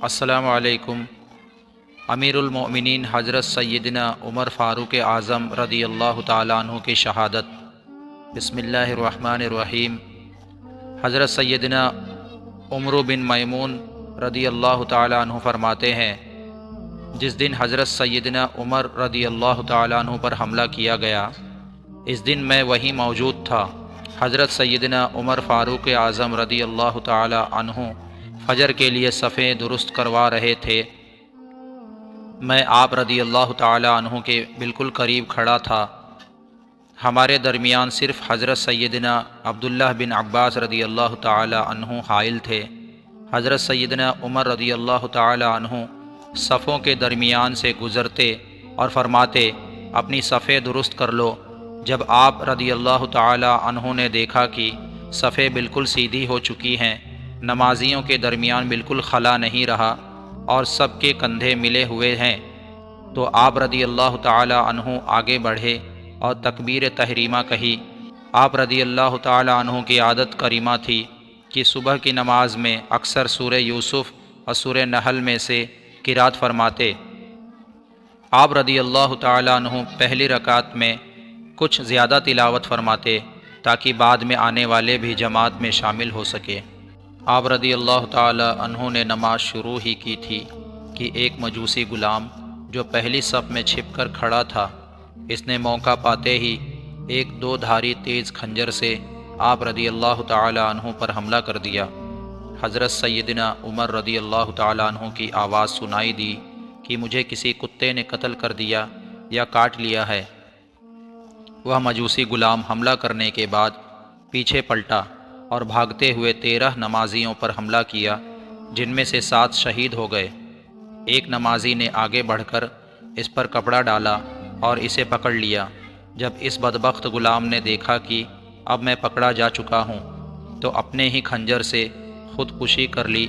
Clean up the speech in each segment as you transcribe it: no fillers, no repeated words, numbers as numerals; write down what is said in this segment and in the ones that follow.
السلام علیکم۔ امیر المؤمنین حضرت سیدنا عمر فاروق اعظم رضی اللہ تعالیٰ عنہ کی شہادت۔ بسم اللہ الرحمن الرحیم۔ حضرت سیدنا عمر بن میمون رضی اللہ تعالیٰ عنہ فرماتے ہیں، جس دن حضرت سیدنا عمر رضی اللہ تعالیٰ عنہ پر حملہ کیا گیا، اس دن میں وہیں موجود تھا۔ حضرت سیدنا عمر فاروق اعظم رضی اللہ تعالیٰ عنہ فجر کے لیے صفیں درست کروا رہے تھے۔ میں آپ رضی اللہ تعالیٰ عنہ کے بالکل قریب کھڑا تھا۔ ہمارے درمیان صرف حضرت سیدنا عبداللہ بن عباس رضی اللہ تعالیٰ عنہ حائل تھے۔ حضرت سیدنا عمر رضی اللہ تعالیٰ عنہ صفوں کے درمیان سے گزرتے اور فرماتے، اپنی صفیں درست کر لو۔ جب آپ رضی اللہ تعالیٰ عنہ نے دیکھا کہ صفیں بالکل سیدھی ہو چکی ہیں، نمازیوں کے درمیان بالکل خلا نہیں رہا اور سب کے کندھے ملے ہوئے ہیں، تو آپ رضی اللہ تعالیٰ عنہ آگے بڑھے اور تکبیر تحریمہ کہی۔ آپ رضی اللہ تعالیٰ عنہ کی عادت کریمہ تھی کہ صبح کی نماز میں اکثر سورہ یوسف اور سورہ نحل میں سے قرات فرماتے۔ آپ رضی اللہ تعالیٰ عنہ پہلی رکعت میں کچھ زیادہ تلاوت فرماتے تاکہ بعد میں آنے والے بھی جماعت میں شامل ہو سکے۔ آپ رضی اللہ تعالیٰ عنہ نے نماز شروع ہی کی تھی کہ ایک مجوسی غلام جو پہلی صف میں چھپ کر کھڑا تھا، اس نے موقع پاتے ہی ایک دو دھاری تیز کھنجر سے آپ رضی اللہ تعالیٰ عنہ پر حملہ کر دیا۔ حضرت سیدنا عمر رضی اللہ تعالیٰ عنہ کی آواز سنائی دی کہ مجھے کسی کتے نے قتل کر دیا یا کاٹ لیا ہے۔ وہ مجوسی غلام حملہ کرنے کے بعد پیچھے پلٹا اور بھاگتے ہوئے 13 نمازیوں پر حملہ کیا، جن میں سے 7 شہید ہو گئے۔ ایک نمازی نے آگے بڑھ کر اس پر کپڑا ڈالا اور اسے پکڑ لیا۔ جب اس بدبخت غلام نے دیکھا کہ اب میں پکڑا جا چکا ہوں، تو اپنے ہی کھنجر سے خودکشی کر لی۔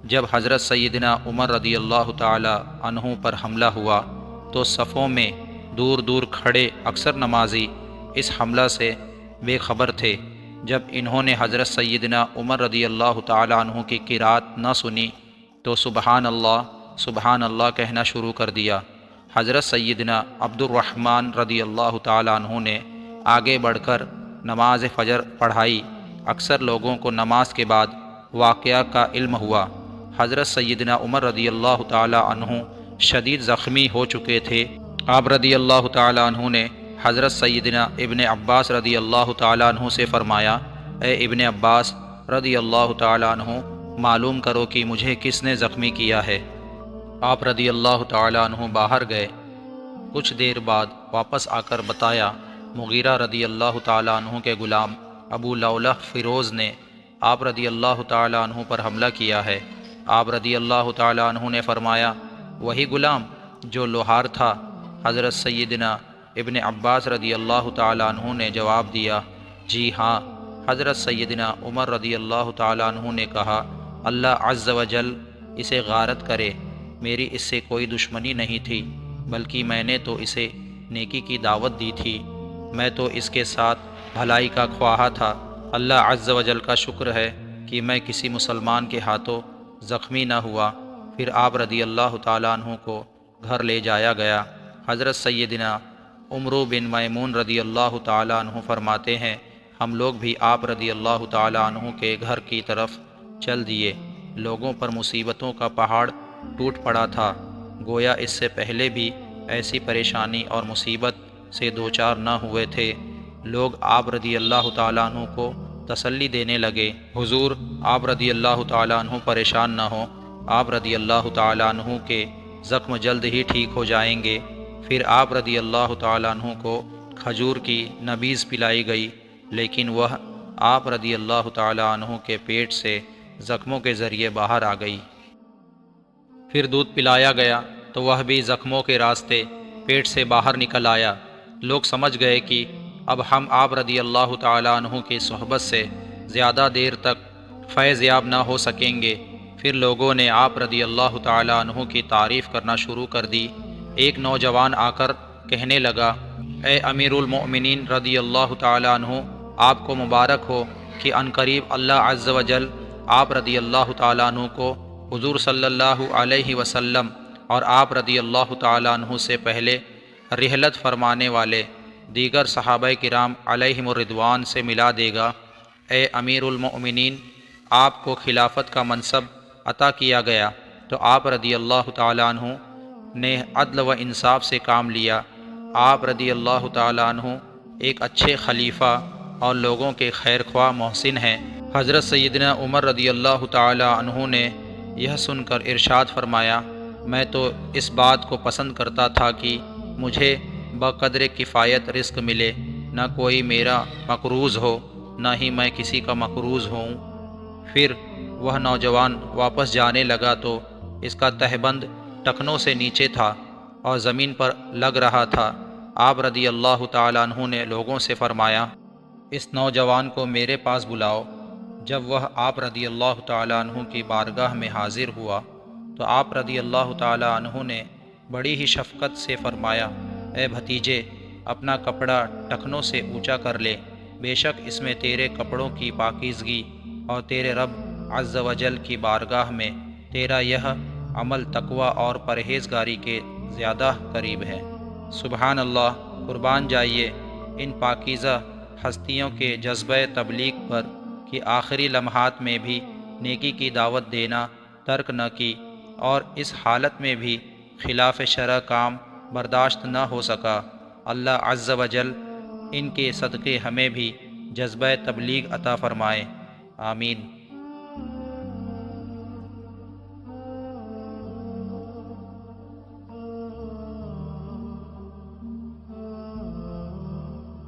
جب حضرت سیدنا عمر رضی اللہ تعالی عنہ پر حملہ ہوا تو صفوں میں دور دور کھڑے اکثر نمازی اس حملہ سے بے خبر تھے۔ جب انہوں نے حضرت سیدنا عمر رضی اللہ تعالیٰ عنہ کی قرات نہ سنی تو سبحان اللہ کہنا شروع کر دیا۔ حضرت سیدنا عبد الرحمن رضی اللہ تعالیٰ عنہ نے آگے بڑھ کر نماز فجر پڑھائی۔ اکثر لوگوں کو نماز کے بعد واقعہ کا علم ہوا۔ حضرت سیدنا عمر رضی اللہ تعالیٰ عنہ شدید زخمی ہو چکے تھے۔ آپ رضی اللہ تعالیٰ عنہ نے حضرت سیدنا ابن عباس رضی اللہ تعالیٰ عنہ سے فرمایا، اے ابن عباس رضی اللہ تعالیٰ عنہ، معلوم کرو کہ مجھے کس نے زخمی کیا ہے۔ آپ رضی اللہ تعالیٰ عنہ باہر گئے۔ کچھ دیر بعد واپس آ کر بتایا، مغیرہ رضی اللہ تعالیٰ عنہ کے غلام ابو لولہ فیروز نے آپ رضی اللہ تعالیٰ عنہ پر حملہ کیا ہے۔ آپ رضی اللہ تعالیٰ عنہ نے فرمایا، وہی غلام جو لوہار تھا؟ حضرت سیدنا ابن عباس رضی اللہ تعالیٰ عنہ نے جواب دیا، جی ہاں۔ حضرت سیدنا عمر رضی اللہ تعالیٰ عنہ نے کہا، اللہ عز و جل اسے غارت کرے، میری اس سے کوئی دشمنی نہیں تھی، بلکہ میں نے تو اسے نیکی کی دعوت دی تھی، میں تو اس کے ساتھ بھلائی کا خواہاں تھا۔ اللہ عز و جل کا شکر ہے کہ میں کسی مسلمان کے ہاتھوں زخمی نہ ہوا۔ پھر آپ رضی اللہ تعالیٰ عنہ کو گھر لے جایا گیا۔ حضرت سیدنا عمر بن میمون رضی اللہ تعالیٰ عنہ فرماتے ہیں، ہم لوگ بھی آپ رضی اللہ تعالیٰ عنہ کے گھر کی طرف چل دیے۔ لوگوں پر مصیبتوں کا پہاڑ ٹوٹ پڑا تھا، گویا اس سے پہلے بھی ایسی پریشانی اور مصیبت سے دوچار نہ ہوئے تھے۔ لوگ آپ رضی اللہ تعالیٰ عنہ کو تسلی دینے لگے، حضور آپ رضی اللہ تعالیٰ عنہ پریشان نہ ہوں، آپ رضی اللہ تعالیٰ عنہ کے زخم جلد ہی ٹھیک ہو جائیں گے۔ پھر آپ رضی اللہ تعالیٰ عنہ کو کھجور کی نبیذ پلائی گئی، لیکن وہ آپ رضی اللہ تعالیٰ عنہ کے پیٹ سے زخموں کے ذریعے باہر آ گئی۔ پھر دودھ پلایا گیا تو وہ بھی زخموں کے راستے پیٹ سے باہر نکل آیا۔ لوگ سمجھ گئے کہ اب ہم آپ رضی اللہ تعالیٰ عنہ کی صحبت سے زیادہ دیر تک فیض یاب نہ ہو سکیں گے۔ پھر لوگوں نے آپ رضی اللہ تعالیٰ عنہ کی تعریف کرنا شروع کر دی۔ ایک نوجوان آ کر کہنے لگا، اے امیر المؤمنین رضی اللہ تعالیٰ عنہ، آپ کو مبارک ہو کہ عنقریب اللہ عز و جل آپ رضی اللہ تعالیٰ عنہ کو حضور صلی اللہ علیہ وسلم اور آپ رضی اللہ تعالیٰ عنہ سے پہلے رحلت فرمانے والے دیگر صحابہ کرام علیہم الرضوان سے ملا دے گا۔ اے امیر المؤمنین، آپ کو خلافت کا منصب عطا کیا گیا تو آپ رضی اللہ تعالیٰ عنہ نے عدل و انصاف سے کام لیا۔ آپ رضی اللہ تعالیٰ عنہ ایک اچھے خلیفہ اور لوگوں کے خیر خواہ محسن ہیں۔ حضرت سیدنا عمر رضی اللہ تعالیٰ عنہ نے یہ سن کر ارشاد فرمایا، میں تو اس بات کو پسند کرتا تھا کہ مجھے بقدر کفایت رزق ملے، نہ کوئی میرا مقروض ہو نہ ہی میں کسی کا مقروض ہوں۔ پھر وہ نوجوان واپس جانے لگا تو اس کا تہبند ٹخنوں سے نیچے تھا اور زمین پر لگ رہا تھا۔ آپ رضی اللہ تعالیٰ عنہ نے لوگوں سے فرمایا، اس نوجوان کو میرے پاس بلاؤ۔ جب وہ آپ رضی اللہ تعالیٰ عنہ کی بارگاہ میں حاضر ہوا تو آپ رضی اللہ تعالیٰ عنہ نے بڑی ہی شفقت سے فرمایا، اے بھتیجے، اپنا کپڑا ٹخنوں سے اونچا کر لے، بے شک اس میں تیرے کپڑوں کی پاکیزگی اور تیرے رب عز و جل کی بارگاہ میں تیرا یہ عمل تقوی اور پرہیزگاری کے زیادہ قریب ہے۔ سبحان اللہ، قربان جائیے ان پاکیزہ ہستیوں کے جذبہ تبلیغ پر کہ آخری لمحات میں بھی نیکی کی دعوت دینا ترک نہ کی، اور اس حالت میں بھی خلاف شرع کام برداشت نہ ہو سکا۔ اللہ عز و جل ان کے صدقے ہمیں بھی جذبہ تبلیغ عطا فرمائے، آمین۔